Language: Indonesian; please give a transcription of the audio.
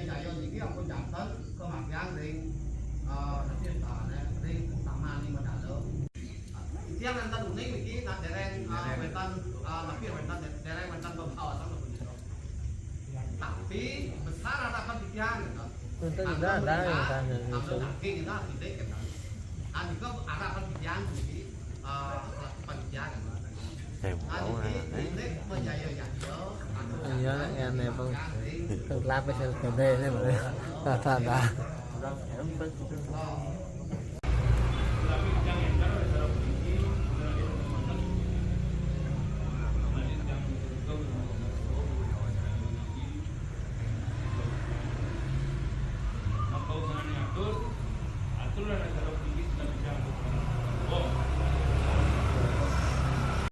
yo iki aku jantan ke Magelang ring nanti ring utama nih modal. Tiang nanti unik iki nak dereng wetan tapi wetan dereng wetan bawah sama begitu. Tapi besar harapan tiang gitu. Itu juga ada yang tanya itu. Daging itu tidak gitu. Ini kok harapan tiang iki lakukan tiang. Iya, em này vâng, thực ra bây giờ cái đây này mà, ta ta ta.